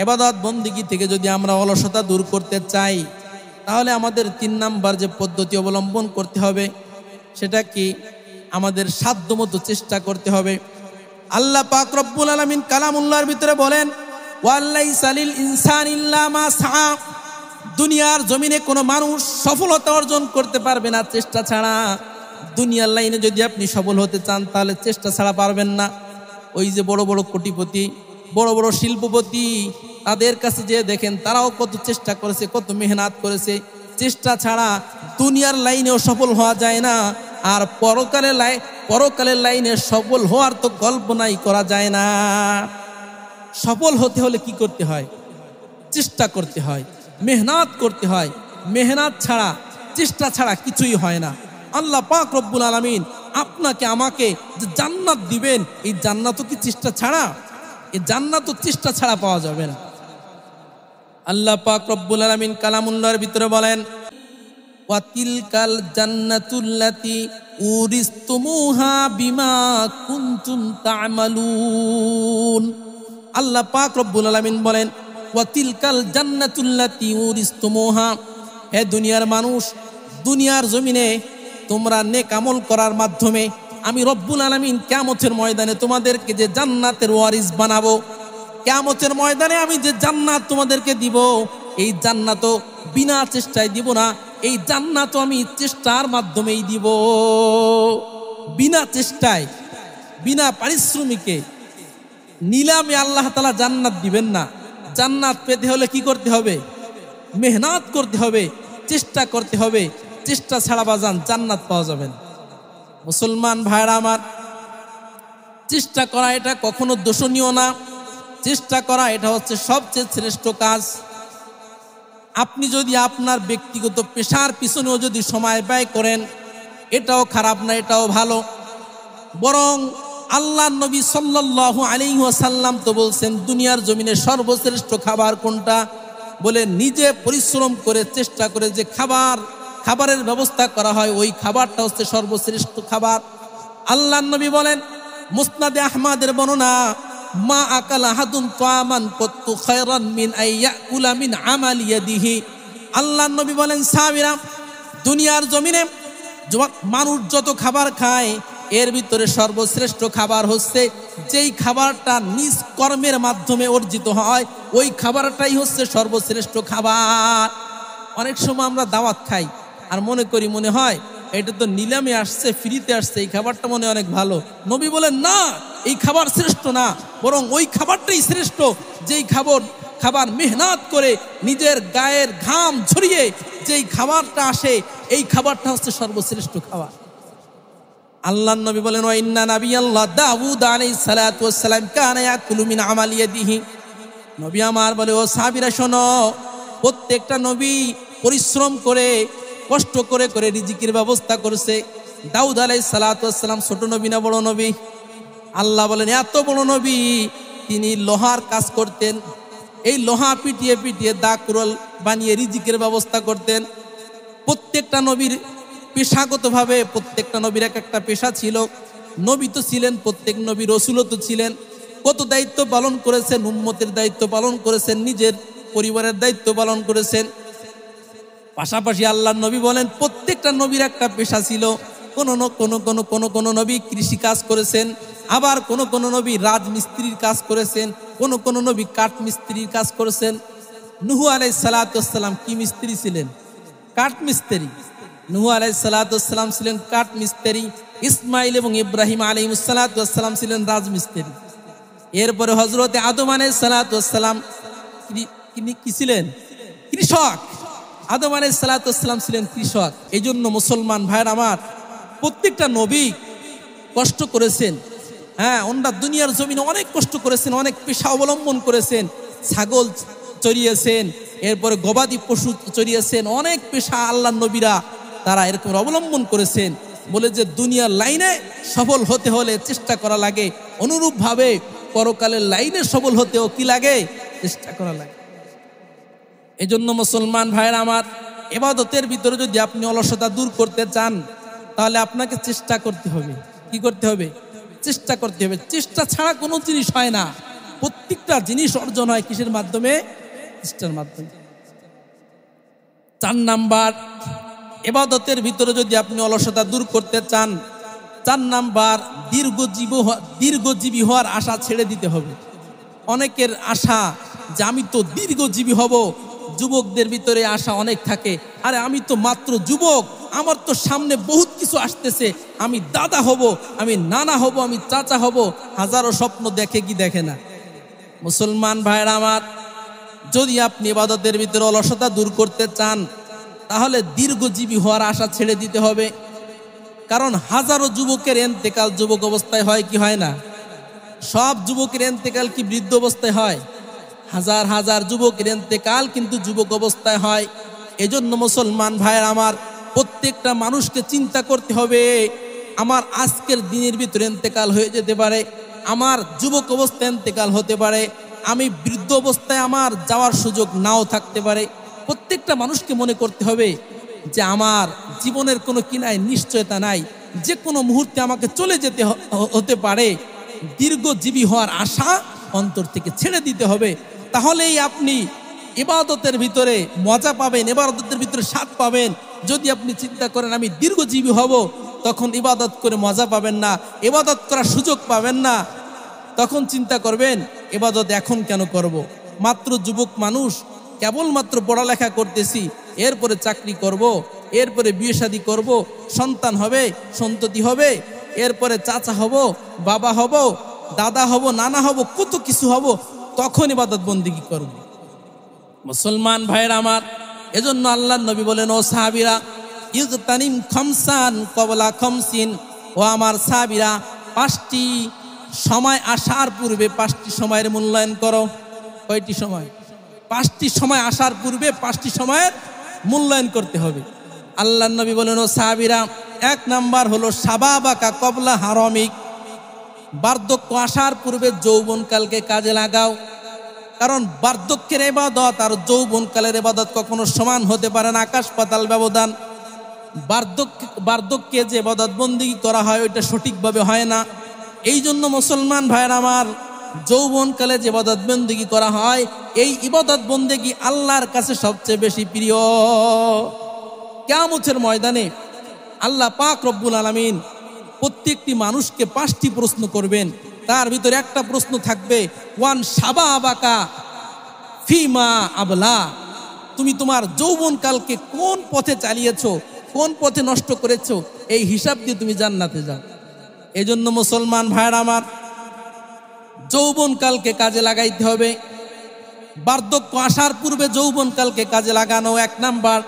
ইবাদত বন্দেগী থেকে যদি আমরা অলসতা দূর করতে চাই, তাহলে আমাদের 3 নাম্বার যে পদ্ধতি অবলম্বন করতে হবে সেটা কি? আমাদের সাধ্যমতো চেষ্টা করতে হবে। আল্লাহ পাক রব্বুল আলামিন কালামুল্লাহর ভিতরে বলেন, ওয়ালাইসা লিল ইনসানি ইল্লা মা সাআ। দুনিয়ার জমিনে কোনো মানুষ সফলতা অর্জন করতে পারবে না চেষ্টা ছাড়া। দুনিয়ার লাইনে যদি আপনি সফল হতে চান, তাহলে চেষ্টা ছাড়া পারবেন না। ওই যে বড় বড় কোটিপতি, বড় বড় শিল্পপতি, তাদের কাছে যে দেখেন তারাও কত চেষ্টা করেছে, কত মেহনত করেছে। চেষ্টা ছাড়া দুনিয়ার লাইনেও সফল হওয়া যায় না, আর পরকালের লাইনে সফল হওয়ার তো কল্পনাই করা যায় না। সফল হতে হলে কি করতে হয়? চেষ্টা করতে হয়, মেহনত করতে হয়। মেহনত ছাড়া, চেষ্টা ছাড়া কিছুই হয় না। আল্লাহ পাক রব্বুল আলামিন আপনাকে আমাকে যে জান্নাত দিবেন, এই জান্নাতও কি চেষ্টা ছাড়া? এই জান্নাতও চেষ্টা ছাড়া পাওয়া যাবে না। আল্লাহ পাক রব্বুল আলামিন কালামুল্লাহর ভিতরে বলেন, ওয়াতিলকাল জান্নাতুল্লাতি উরিস্তুমুহা বিমা কুনতুম তা'মালুন। আল্লাহ পাক রব্বুল আলামিন বলেন, ওয়াতিলকাল জান্নাতুল্লাতি উরিস্তুমুহা। হে দুনিয়ার মানুষ, দুনিয়ার জমিনে তোমরা নেক আমল করার মাধ্যমে আমি রব্বুল আলামিন কিয়ামতের ময়দানে তোমাদেরকে যে জান্নাতের ওয়ারিস বানাবো, কিয়ামতের ময়দানে আমি যে জান্নাত তোমাদেরকে দিব, এই জান্নাতও বিনা চেষ্টায় দিব না। এই জান্নাতও আমি চেষ্টার মাধ্যমেই দিব। বিনা চেষ্টায়, বিনা পারিশ্রমিকে, নিলামে আল্লাহ তাআলা জান্নাত দিবেন না। জান্নাত পেতে হলে কি করতে হবে? মেহনত করতে হবে, চেষ্টা করতে হবে। চেষ্টা ছাড়া বাজান জান্নাত পাওয়া যাবে না। মুসলমান ভাইরা আমার, চেষ্টা করা এটা কখনো দোষণীয় না। চেষ্টা করা এটা হচ্ছে সবচেয়ে শ্রেষ্ঠ কাজ। আপনি যদি আপনার ব্যক্তিগত পেশার পিছনেও যদি সময় ব্যয় করেন, এটাও খারাপ না, এটাও ভালো। বরং আল্লাহর নবী সাল্লাল্লাহু আলাইহি ওয়াসাল্লাম তো বলছেন, দুনিয়ার জমিনে সর্বশ্রেষ্ঠ খাবার কোনটা? বলে নিজে পরিশ্রম করে চেষ্টা করে যে খাবারের ব্যবস্থা করা হয়, ওই খাবারটা হচ্ছে সর্বশ্রেষ্ঠ খাবার। আল্লাহর নবী বলেন, মুসনাদে আহমদের বর্ণনা, মা আকালা হাদুন তামান কত্তু খায়রান মিন আইয়াকুলা মিন আমালি ইয়াদিহি। আল্লাহর নবী বলেন, সাহাবীরা, দুনিয়ার জমিনে মানুষ যত খাবার খায়, এর ভিতরে সর্বশ্রেষ্ঠ খাবার হচ্ছে যেই খাবারটা নিজ কর্মের মাধ্যমে অর্জিত হয়, ওই খাবারটাই হচ্ছে সর্বশ্রেষ্ঠ খাবার। অনেক সময় আমরা দাওয়াত খাই আর মনে হয় এটা তো নিলামে আসছে, ফ্রিতে আসছে, এই খাবারটা মনে অনেক ভালো। নবী বলেন, না, এই খাবার শ্রেষ্ঠ না, বরং ওই খাবারটাই শ্রেষ্ঠ যেই খাবার মেহনত করে নিজের গায়ের ঘাম ঝরিয়ে যেই খাবারটা আসে, এই খাবারটা হচ্ছে সর্বশ্রেষ্ঠ খাবার। আল্লাহর নবী বলেন, ওয়া ইন্না নাবিয়াল্লাহ দাউদ আলাইহিস সালাতু ওয়াস সালাম কানা ইয়াকুলু মিন আমালি ইয়াদিহি। নবী আমার বলে, ও সাহাবীরা শোনো, প্রত্যেকটা নবী পরিশ্রম করে, কষ্ট করে করে রিজিকের ব্যবস্থা করেছে। দাউদ আলাইহিস সালাতু ওয়াস সালাম ছোট নবী না বড় নবী? আল্লাহ বলেন, এত বড় নবী, তিনি লোহার কাজ করতেন। এই লোহা পিটিয়ে পিটিয়ে দাকুরল বানিয়ে রিজিকের ব্যবস্থা করতেন। প্রত্যেকটা নবীর পেশাগতভাবে প্রত্যেকটা নবীর এক একটা পেশা ছিল। নবী তো ছিলেন, প্রত্যেক নবী রসুলও তো ছিলেন। কত দায়িত্ব পালন করেছেন, উম্মতের দায়িত্ব পালন করেছেন, নিজের পরিবারের দায়িত্ব পালন করেছেন। পাশাপাশি আল্লাহর নবী বলেন, প্রত্যেকটা নবীর একটা পেশা ছিল। কোন নবী কৃষি কাজ করেছেন, আবার কোন নবী রাজমিস্ত্রির কাজ করেছেন, কোন নবী কাঠ মিস্ত্রির কাজ করেছেন। নূহ আলাইহিস সালাতু ওয়াস সালাম কি মিস্ত্রি ছিলেন? কাঠ মিস্ত্রি। নূহ আলাইহিস সালাতু ওয়াস সালাম ছিলেন কাঠ মিস্ত্রি। ইসমাইল এবং ইব্রাহিম আলাইহিস সালাতু ওয়াস সালাম ছিলেন রাজমিস্ত্রি। এরপরে হযরতে আদম আলাইহিস সালাতু ওয়াস সালাম কি ছিলেন? কৃষক। আদম আলাইহিস সালাতু ওয়াস সালাম ছিলেন কৃষক। এই জন্য মুসলমান ভাইয়ের আমার, প্রত্যেকটা নবী কষ্ট করেছেন। হ্যাঁ, ওনারা দুনিয়ার জমিনে অনেক কষ্ট করেছেন, অনেক পেশা অবলম্বন করেছেন। ছাগল চড়িয়েছেন, এরপরে গবাদি পশু চড়িয়েছেন, অনেক পেশা আল্লাহর নবীরা তারা এরকম অবলম্বন করেছেন। বলে যে দুনিয়ার লাইনে সফল হতে হলে চেষ্টা করা লাগে, অনুরূপভাবে পরকালের লাইনে সফল হতেও কি লাগে? চেষ্টা করা লাগে। এজন্য মুসলমান ভাইয়েরা আমার, ইবাদতের ভিতরে যদি আপনি অলসতা দূর করতে চান, তাহলে আপনাকে চেষ্টা করতে হবে। কি করতে হবে? চেষ্টা করতে হবে। চেষ্টা ছাড়া কোনো জিনিস হয় না। প্রত্যেকটা জিনিস অর্জন হয় কিসের মাধ্যমে? চেষ্টার মাধ্যমে। 4 নাম্বার, ইবাদতের ভিতরে যদি আপনি অলসতা দূর করতে চান, 4 নাম্বার দীর্ঘজীবী হওয়ার আশা ছেড়ে দিতে হবে। অনেকের আশা যে আমি তো দীর্ঘজীবী হব, যুবকদের ভিতরে আশা অনেক থাকে, আরে আমি তো মাত্র যুবক, আমার তো সামনে বহুত কিছু আসতেছে, আমি দাদা হব, আমি নানা হব, আমি চাচা হব। হাজারো স্বপ্ন দেখে কি দেখে না? মুসলমান ভাইরা আমার, যদি আপনি ইবাদতের ভিতরে অলসতা দূর করতে চান তাহলে দীর্ঘজীবী হওয়ার আশা ছেড়ে দিতে হবে। কারণ হাজারো যুবকের ইন্তেকাল যুবক অবস্থায় হয় কি হয় না? সব যুবকের ইন্তেকাল কি বৃদ্ধ অবস্থায় হয়? হাজার হাজার যুবকের ইন্তেকাল কিন্তু যুবক অবস্থায় হয়। এজন্য মুসলমান ভাইয়ের আমার, প্রত্যেকটা মানুষকে চিন্তা করতে হবে, আমার আজকের দিনের ভিতরে ইন্তেকাল হয়ে যেতে পারে, আমার যুবক অবস্থায় ইন্তেকাল হতে পারে, আমি বৃদ্ধ অবস্থায় আমার যাওয়ার সুযোগ নাও থাকতে পারে। প্রত্যেকটা মানুষকে মনে করতে হবে যে আমার জীবনের কোনো কিনায় নিশ্চয়তা নাই, যে কোনো মুহূর্তে আমাকে চলে যেতে হতে পারে। দীর্ঘজীবী হওয়ার আশা অন্তর থেকে ছেড়ে দিতে হবে। তাহলেই আপনি ইবাদতের ভিতরে মজা পাবেন, ইবাদতের ভিতরে স্বাদ পাবেন। যদি আপনি চিন্তা করেন আমি দীর্ঘজীবী হব, তখন ইবাদত করে মজা পাবেন না, ইবাদত করার সুযোগ পাবেন না। তখন চিন্তা করবেন ইবাদত এখন কেন করব? মাত্র যুবক মানুষ, কেবলমাত্র পড়ালেখা করতেছি, এরপরে চাকরি করব, এরপরে বিয়ে শাদী করব, সন্তান হবে, সন্ততি হবে, এরপরে চাচা হব, বাবা হব, দাদা হব, নানা হব, কত কিছু হব, তখন ইবাদত বন্দেগী করব। মুসলমান ভাইয়ের আমার, এজন্য আল্লাহর নবী বলেন, ও সাহাবীরা, ইগতানিম খামসান ক্বাবলা খামসিন, ও আমার সাহাবীরা, 5টি সময় আসার পূর্বে 5টি সময়ের মূল্যায়ন করো। কয়টি সময়? 5টি সময় আসার পূর্বে 5টি সময়ের মূল্যায়ন করতে হবে। আল্লাহর নবী বলেন, ও সাহাবীরা, 1 নাম্বার হলো শাবাবাকা ক্বাবলা হারামিক, বার্ধক্য আসার পূর্বে যৌবনকালকে কাজে লাগাও। কারণ বার্ধক্যের ইবাদত আর যৌবনকালের ইবাদত কখনো সমান হতে পারে না, আকাশ পাতাল ব্যবধান। বার্ধক্যে যে ইবাদত বন্দেগী করা হয় ওইটা সঠিকভাবে হয় না। এই জন্য মুসলমান ভাইয়ের আমার, যৌবনকালে যে ইবাদত বন্দেগী করা হয়, এই ইবাদত বন্দেগী আল্লাহর কাছে সবচেয়ে বেশি প্রিয়। কিয়ামতের ময়দানে আল্লাহ পাক রব্বুল আলামিন প্রত্যেকটি মানুষকে 5টি প্রশ্ন করবেন। তার ভিতরে একটা প্রশ্ন থাকবে, ওয়ান শাবাবাকা ফিমা আবলা, তুমি তোমার যৌবনকালকে কোন পথে চালিয়েছো, কোন পথে নষ্ট করেছো, এই হিসাব দিয়ে তুমি জান্নাতে যাও। এই জন্য মুসলমান ভাইয়ের আমার, যৌবনকালকে কাজে লাগাইতে হবে। বার্ধক্য আসার পূর্বে যৌবনকালকে কাজে লাগানো 1 নাম্বার।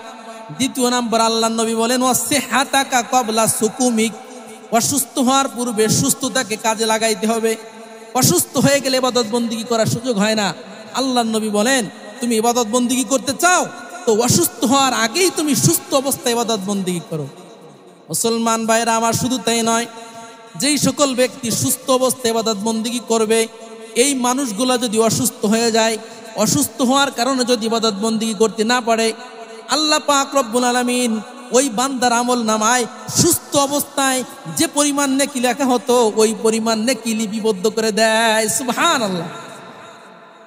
2 নাম্বার, আল্লাহর নবী বলেন, ওয়াসিহাতাকা ক্বাবলা সুকুমিক, অসুস্থ হওয়ার পূর্বে সুস্থতাকে কাজে লাগাইতে হবে। অসুস্থ হয়ে গেলে ইবাদত বন্দেগী করার সুযোগ হয় না। আল্লাহর নবী বলেন, তুমি ইবাদত বন্দেগী করতে চাও তো অসুস্থ হওয়ার আগেই তুমি সুস্থ অবস্থায় ইবাদত বন্দেগী করো। মুসলমান ভাইরা আমার, শুধু তাই নয়, যেই সকল ব্যক্তি সুস্থ অবস্থায় ইবাদত বন্দেগী করবে, এই মানুষগুলা যদি অসুস্থ হয়ে যায়, অসুস্থ হওয়ার কারণে যদি ইবাদত বন্দেগী করতে না পারে, আল্লাহ পাক রব্বুল আলামিন ওই বান্দার আমল নামায় সুস্থ অবস্থায় যে পরিমাণ নেকি লেখা হতো ওই পরিমাণ নেকি লিপিবদ্ধ করে দেয়। সুবহানাল্লাহ।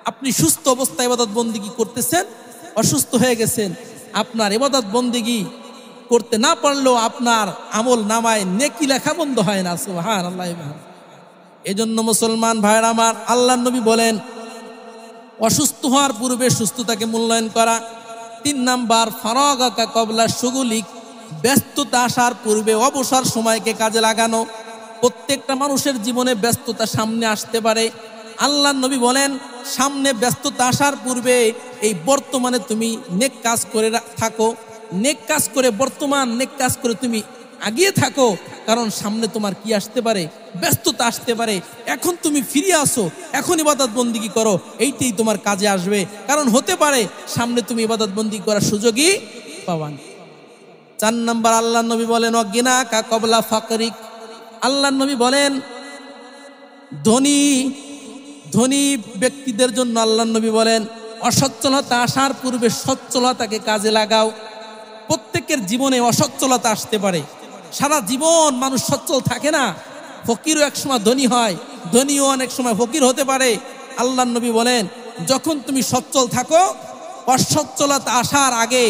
আপনি সুস্থ অবস্থায় ইবাদত বন্দেগী করতেছেন, অসুস্থ হয়ে গেছেন, আপনার ইবাদত বন্দেগী করতে না পারলেও আপনার আমল নামায় নেকি লেখা বন্ধ হয় না। সুবহানাল্লাহ। এজন্য মুসলমান ভাইরা আমার, আল্লাহর নবী বলেন, অসুস্থ হওয়ার পূর্বে সুস্থতাকে মূল্যায়ন করা। 3 নাম্বার, ফারাগাকা ক্বাবলা শুগুলিক, ব্যস্ততা আসার পূর্বে অবসর সময়কে কাজে লাগানো। প্রত্যেকটা মানুষের জীবনে ব্যস্ততা সামনে আসতে পারে। আল্লাহর নবী বলেন, সামনে ব্যস্ততা আসার পূর্বে এই বর্তমানে তুমি নেক কাজ করে থাকো, নেক কাজ করে, বর্তমান নেক কাজ করে তুমি আগিয়ে থাকো। কারণ সামনে তোমার কি আসতে পারে? ব্যস্ততা আসতে পারে। এখন তুমি ফিরে আসো, এখন ইবাদত বন্দেগী করো, এইটাই তোমার কাজে আসবে। কারণ হতে পারে সামনে তুমি ইবাদত বন্দেগী করার সুযোগই পাবা না। 4 নাম্বার, আল্লাহর নবী বলেন, ওয়াগিনাকা ক্বাবলা ফাকরিক, আল্লাহর নবী বলেন, ধনী ব্যক্তিদের জন্য আল্লাহর নবী বলেন, অসচ্ছলতা আসার পূর্বে সচ্ছলতাকে কাজে লাগাও। প্রত্যেকের জীবনে অসচ্ছলতা আসতে পারে, সারা জীবন মানুষ সচ্ছল থাকে না। ফকিরও এক সময় ধনী হয়, ধনীও অনেক সময় ফকির হতে পারে। আল্লাহ নবী বলেন, যখন তুমি সচ্ছল থাকো, অসচ্ছলতা আসার আগে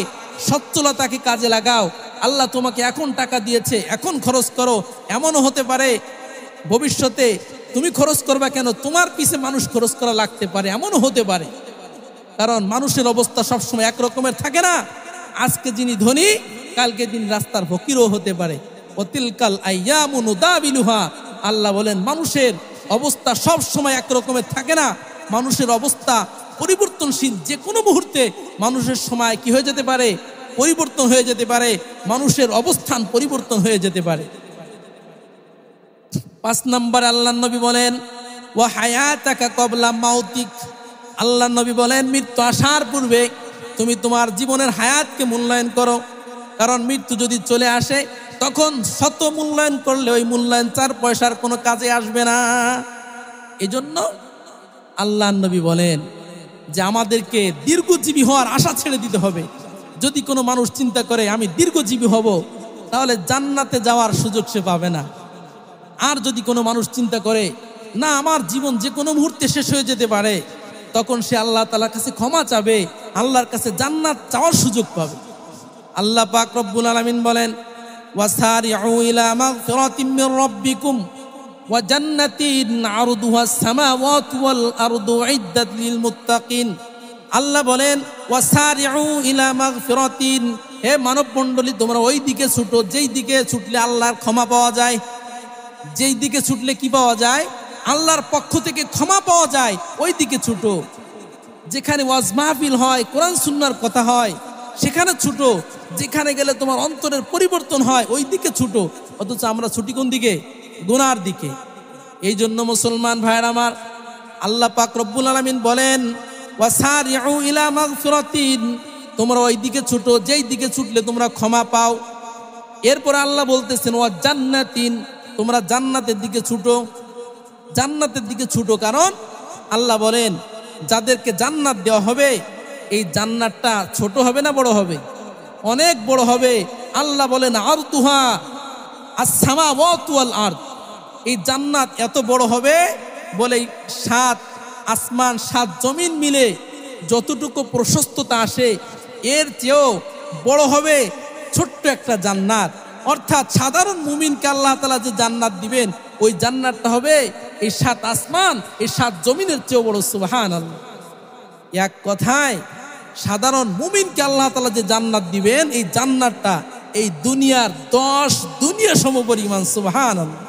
সচ্ছলতাকে কাজে লাগাও। আল্লাহ তোমাকে এখন টাকা দিয়েছে, এখন খরচ করো। এমনও হতে পারে ভবিষ্যতে তুমি খরচ করবা কেন, তোমার পিছে মানুষ খরচ করা লাগতে পারে, এমনও হতে পারে। কারণ মানুষের অবস্থা সবসময় একরকমের থাকে না। আজকে যিনি ধনী, কালকে দিন রাস্তার ফকিরও হতে পারে। অতিলকাল আইয়ামু নুদাবিলুহা, আল্লাহ বলেন মানুষের অবস্থা সব সময় একরকমের থাকে না। মানুষের অবস্থা পরিবর্তনশীল। যে কোনো মুহূর্তে মানুষের সময় কি হয়ে যেতে পারে, পরিবর্তন হয়ে যেতে পারে। মানুষের অবস্থান পরিবর্তন হয়ে যেতে পারে। 5 নম্বর আল্লাহ নবী বলেন, ওয়া হায়াতাকা ক্বাবলা মাউতিক, আল্লাহ নবী বলেন মৃত্যু আসার পূর্বে তুমি তোমার জীবনের হায়াতকে মূল্যায়ন করো। কারণ মৃত্যু যদি চলে আসে, তখন শত মূল্যায়ন করলে ওই মূল্যায়ন 4 পয়সার কোনো কাজে আসবে না। এজন্য আল্লাহ নবী বলেন যে আমাদেরকে দীর্ঘজীবী হওয়ার আশা ছেড়ে দিতে হবে। যদি কোনো মানুষ চিন্তা করে আমি দীর্ঘজীবী হব, তাহলে জান্নাতে যাওয়ার সুযোগ সে পাবে না। আর যদি কোনো মানুষ চিন্তা করে না আমার জীবন যে কোনো মুহূর্তে শেষ হয়ে যেতে পারে, তখন সে আল্লাহ তাআলার কাছে ক্ষমা চাবে, আল্লাহর কাছে জান্নাত চাওয়ার সুযোগ পাবে। আল্লাহ পাক রব্বুল আলামিন বলেন, ওয়াসারিউ ইলা মাগফিরাতিম মির রাব্বিকুম ওয়া জান্নাতিন আরদুহাস সামাওয়াতু ওয়াল আরদু উইদ্দাত লিল মুত্তাকিন। আল্লাহ বলেন ওয়াসারিউ ইলা মাগফিরাতিন, হে মানব মণ্ডলী তোমরা ওই দিকে ছুটো যেই দিকে ছুটলে আল্লাহর ক্ষমা পাওয়া যায়। যেই দিকে ছুটলে কি পাওয়া যায়, আল্লাহর পক্ষ থেকে ক্ষমা পাওয়া যায়, ওই দিকে ছুটো। যেখানে ওয়াজ মাহফিল হয়, কোরআন সুন্নাহর কথা হয়, সেখানে ছুটো। যেখানে গেলে তোমার অন্তরের পরিবর্তন হয়, ওই দিকে ছুটো। অথচ আমরা ছুটি কোন দিকে? গুনার দিকে। এই জন্য মুসলমান ভাইয়ের আমার, আল্লাহ পাক রব্বুল আলামিন বলেন ওয়াসারিউ ইলা মাগফিরাতিন, তোমরা ওই দিকে ছুটো যেই দিকে ছুটলে তোমরা ক্ষমা পাও। এরপর আল্লাহ বলতেছেন ওয়া জান্নাতিন, তোমরা জান্নাতের দিকে ছুটো। জান্নাতের দিকে ছুটো, কারণ আল্লাহ বলেন যাদেরকে জান্নাত দেওয়া হবে, এই জান্নাতটা ছোট হবে না বড় হবে? অনেক বড় হবে। আল্লাহ বলেন আরদুহা আস-সামাওয়াতু ওয়াল আরদ, এই জান্নাত এত বড় হবে বলে 7 আসমান 7 জমিন মিলে যতটুকু প্রশস্ততা আসে, এর চেয়েও বড় হবে ছোট্ট একটা জান্নাত। অর্থাৎ সাধারণ মুমিনকে আল্লাহ তাআলা যে জান্নাত দিবেন, ওই জান্নাতটা হবে এই 7 আসমান এই 7 জমিনের চেয়েও বড়। সুবহানাল্লাহ। এক কথায় সাধারণ মুমিনকে আল্লাহ তাআলা যে জান্নাত দিবেন, এই জান্নাতটা এই দুনিয়ার 10 দুনিয়া সমপরিমাণ। সুবহানাল্লাহ।